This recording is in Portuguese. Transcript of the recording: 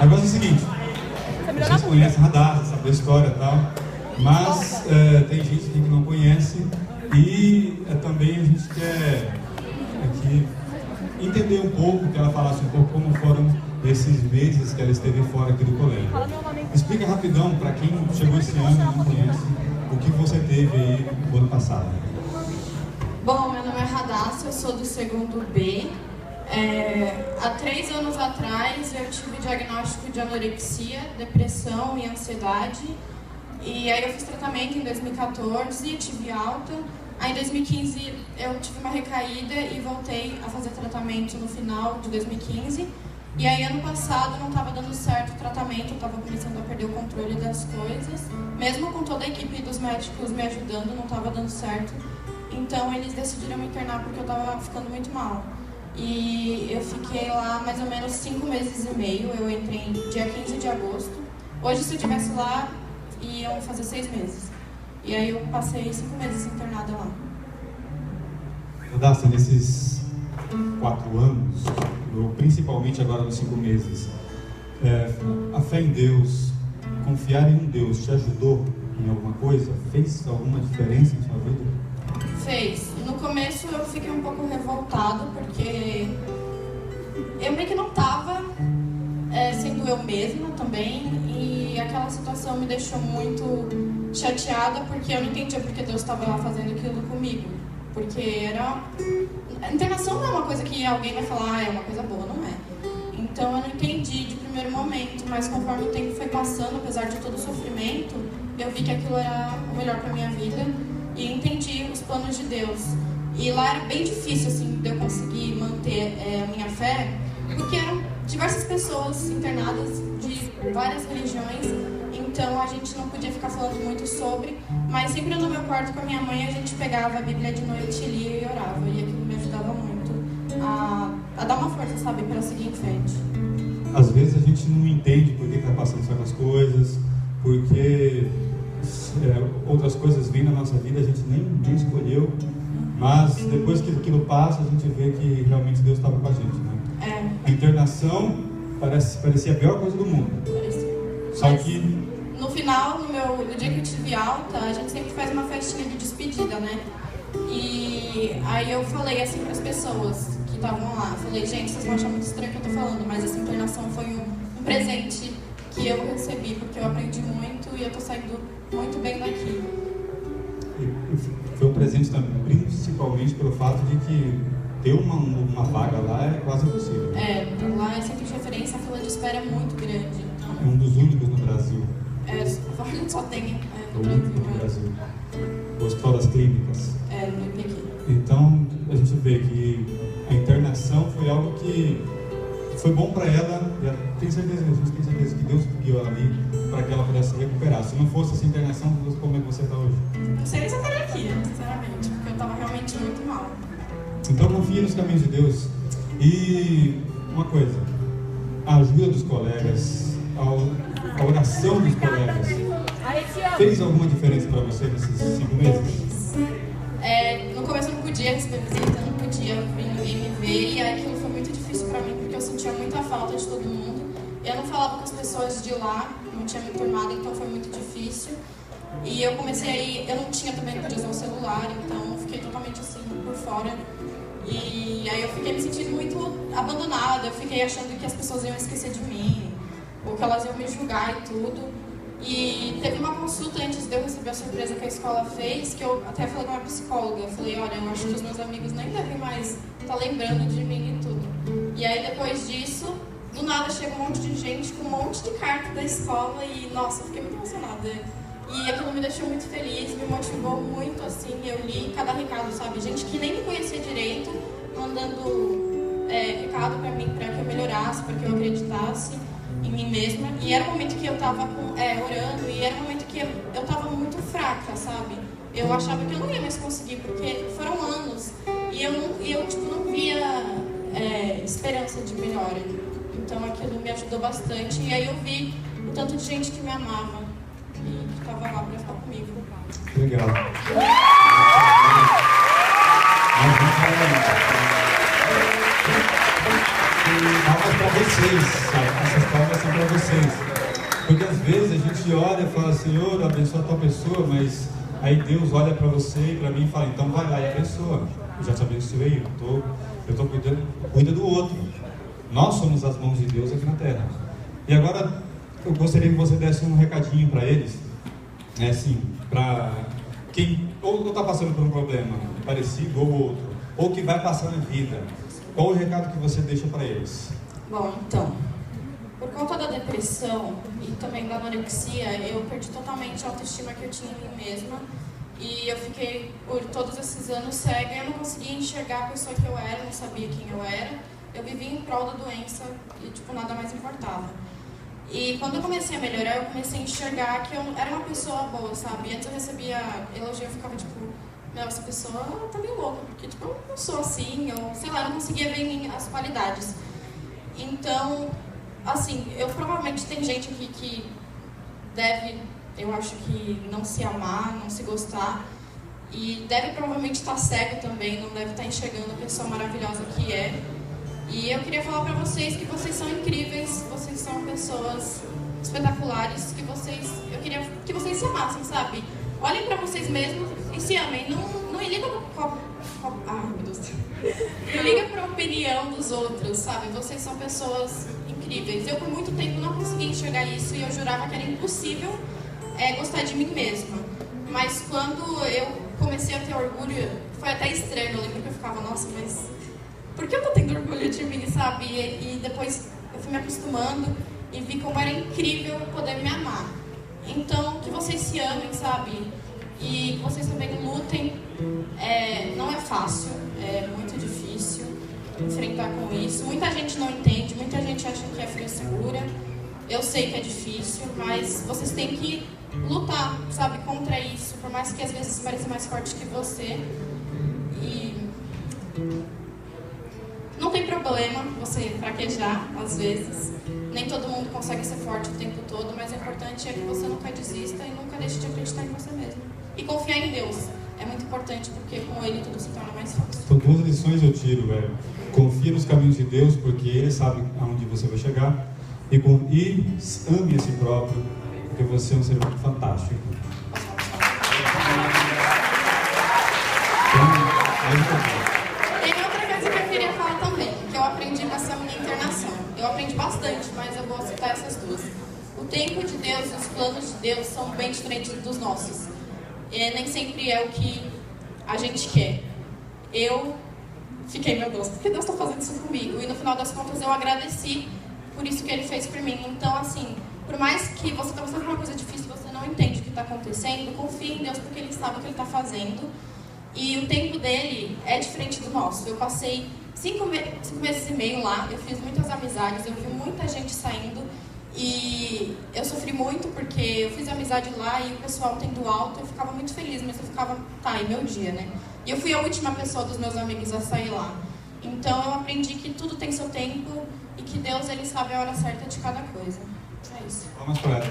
negócio é o seguinte, vocês conhecem Radassa, sabem da história e tal, mas tem gente aqui que não conhece e também a gente quer aqui entender um pouco, que ela falasse um pouco como foram esses meses que ela esteve fora aqui do colégio. Explica rapidão para quem chegou esse ano e não conhece, o que você teve aí no ano passado. Bom, meu nome é Radassa, eu sou do segundo B. Há 3 anos atrás eu tive diagnóstico de anorexia, depressão e ansiedade. E aí eu fiz tratamento em 2014, tive alta. Aí em 2015 eu tive uma recaída e voltei a fazer tratamento no final de 2015. E aí ano passado não estava dando certo o tratamento, eu estava começando a perder o controle das coisas. Mesmo com toda a equipe dos médicos me ajudando, não estava dando certo. Então eles decidiram me internar porque eu estava ficando muito mal. E eu fiquei lá mais ou menos 5 meses e meio, eu entrei dia 15 de agosto. Hoje, se eu estivesse lá, iam fazer 6 meses. E aí eu passei 5 meses internada lá. Radassa, nesses 4 anos, ou principalmente agora nos 5 meses, a fé em Deus, confiar em um Deus, te ajudou em alguma coisa? Fez alguma diferença em sua vida? Fez. No começo eu fiquei um pouco revoltada, porque eu meio que não estava sendo eu mesma também, e aquela situação me deixou muito chateada, porque eu não entendia porque Deus estava lá fazendo aquilo comigo. Porque a internação não é uma coisa que alguém vai falar, é uma coisa boa, não é. Então eu não entendi de primeiro momento, mas conforme o tempo foi passando, apesar de todo o sofrimento, eu vi que aquilo era o melhor para minha vida e entendi os planos de Deus. E lá era bem difícil, assim, de eu conseguir manter a minha fé, porque eram diversas pessoas internadas de várias religiões, então a gente não podia ficar falando muito sobre, mas sempre no meu quarto com a minha mãe a gente pegava a Bíblia de noite, lia e orava, e aquilo me ajudava muito a dar uma força, sabe, para seguir em frente. Às vezes a gente não entende por que está passando certas coisas, porque outras coisas vêm na nossa vida, a gente nem escolheu, mas depois que aquilo passa, a gente vê que realmente Deus estava com a gente, né? A internação parecia a pior coisa do mundo. Só que no final, no dia que eu tive alta, a gente sempre faz uma festinha de despedida, né? E aí eu falei assim para as pessoas que estavam lá, falei, gente, vocês vão achar muito estranho o que eu tô falando, mas essa internação foi um presente que eu recebi, porque eu aprendi muito e eu tô saindo muito bem daqui. Foi um presente também, principalmente pelo fato de que ter uma vaga lá é quase impossível. Lá é sempre de referência, a fila de espera é muito grande. Então, é um dos únicos no Brasil. A gente só tem no Brasil. O Hospital das Clínicas. No IPQ. Então, a gente vê que a internação foi algo que foi bom para ela, e a gente tem certeza que Deus guiou ela ali para que ela pudesse se recuperar. Se não fosse essa internação, como é que você está hoje? Não sei nem se eu estaria aqui, sinceramente, porque eu estava realmente muito mal. Então confia nos caminhos de Deus. E uma coisa, a ajuda dos colegas, a oração dos colegas, fez alguma diferença para você nesses 5 meses? No começo eu não podia receber visita, não podia vir ninguém me ver, e aquilo foi muito difícil para mim, porque eu sentia muita falta de todo mundo. Eu não falava com as pessoas de lá, não tinha me turmado, então foi muito difícil. E eu comecei aí, eu não tinha também, não podia usar o celular, então eu fiquei totalmente assim, por fora. E aí eu fiquei me sentindo muito abandonada, eu fiquei achando que as pessoas iam esquecer de mim, ou que elas iam me julgar e tudo. E teve uma consulta antes de eu receber a surpresa que a escola fez, que eu até falei com uma psicóloga, eu falei, olha, eu acho que os meus amigos nem devem mais estar lembrando de mim e tudo. E aí depois disso, do nada chega um monte de gente com um monte de carta da escola e, nossa, eu fiquei muito emocionada. E aquilo me deixou muito feliz, me motivou muito, assim, eu li cada recado, sabe? Gente que nem me conhecia direito, mandando recado pra mim, pra que eu melhorasse, pra que eu acreditasse em mim mesma. E era um momento que eu tava orando, e era um momento que eu tava muito fraca, sabe? Eu achava que eu não ia mais conseguir, porque foram anos, e eu não via esperança de melhora. Então aquilo me ajudou bastante, e aí eu vi o tanto de gente que me amava. E que estava lá para ficar comigo. Legal. Palmas para vocês. Essas palmas são para vocês. Porque às vezes a gente olha e fala, Senhor, abençoa a tua pessoa, mas aí Deus olha para você e para mim e fala, então vai lá e abençoa. Eu já te abençoei, eu tô cuidando, cuida do outro. Nós somos as mãos de Deus aqui na terra. E agora eu gostaria que você desse um recadinho para eles, né, assim, para quem ou está passando por um problema parecido ou outro, ou que vai passar na vida. Qual o recado que você deixa para eles? Bom, então, por conta da depressão e também da anorexia, eu perdi totalmente a autoestima que eu tinha em mim mesma. E eu fiquei, por todos esses anos, cega. Eu não conseguia enxergar a pessoa que eu era, não sabia quem eu era. Eu vivia em prol da doença e, nada mais importava. E quando eu comecei a melhorar, eu comecei a enxergar que eu era uma pessoa boa, sabe? Antes eu recebia elogio, eu ficava meu, essa pessoa tá meio louca, porque, eu não sou assim, eu, sei lá, não conseguia ver em mim as qualidades. Então, assim, provavelmente tem gente aqui que deve, eu acho que não se amar, não se gostar, e deve provavelmente estar cego também, não deve estar enxergando a pessoa maravilhosa que é. E eu queria falar pra vocês que vocês são incríveis, vocês são pessoas espetaculares, eu queria que vocês se amassem, sabe? Olhem pra vocês mesmos e se amem, não liga meu Deus. Não liga pra opinião dos outros, sabe? Vocês são pessoas incríveis. Eu por muito tempo não conseguia enxergar isso e eu jurava que era impossível gostar de mim mesma. Mas quando eu comecei a ter orgulho, foi até estranho. Eu lembro que eu ficava, nossa, mas por que eu tô tendo orgulho de mim, sabe? E depois eu fui me acostumando e vi como era incrível poder me amar. Então, que vocês se amem, sabe? E que vocês também lutem. Não é fácil, é muito difícil enfrentar com isso. Muita gente não entende, muita gente acha que é frescura. Eu sei que é difícil, mas vocês têm que lutar, sabe, contra isso, por mais que às vezes pareça mais forte que você. E não tem problema você fraquejar, às vezes. Nem todo mundo consegue ser forte o tempo todo, mas o importante é que você nunca desista e nunca deixe de acreditar em você mesmo. E confiar em Deus. É muito importante, porque com Ele tudo se torna mais fácil. Então, 2 lições eu tiro, velho. Confia nos caminhos de Deus, porque Ele sabe aonde você vai chegar. E ame a si próprio, porque você é um ser humano fantástico. Tem outra coisa que eu queria falar também, que eu aprendi nessa minha internação. Eu aprendi bastante, mas eu vou citar essas duas. O tempo de Deus e os planos de Deus são bem diferentes dos nossos. Nem sempre é o que a gente quer. Eu fiquei, meu Deus, por que Deus está fazendo isso comigo? E no final das contas eu agradeci por isso que Ele fez por mim. Então, assim, por mais que você está passando por uma coisa difícil, você não entende o que está acontecendo, confie em Deus porque Ele sabe o que Ele está fazendo. E o tempo dele é diferente do nosso. Eu passei 5 meses e meio lá, eu fiz muitas amizades, eu vi muita gente saindo. E eu sofri muito porque eu fiz amizade lá e o pessoal tendo alta, eu ficava muito feliz, mas eu ficava, tá, e meu dia, né? E eu fui a última pessoa dos meus amigos a sair lá. Então eu aprendi que tudo tem seu tempo e que Deus, Ele sabe a hora certa de cada coisa. É isso. Vamos para elas.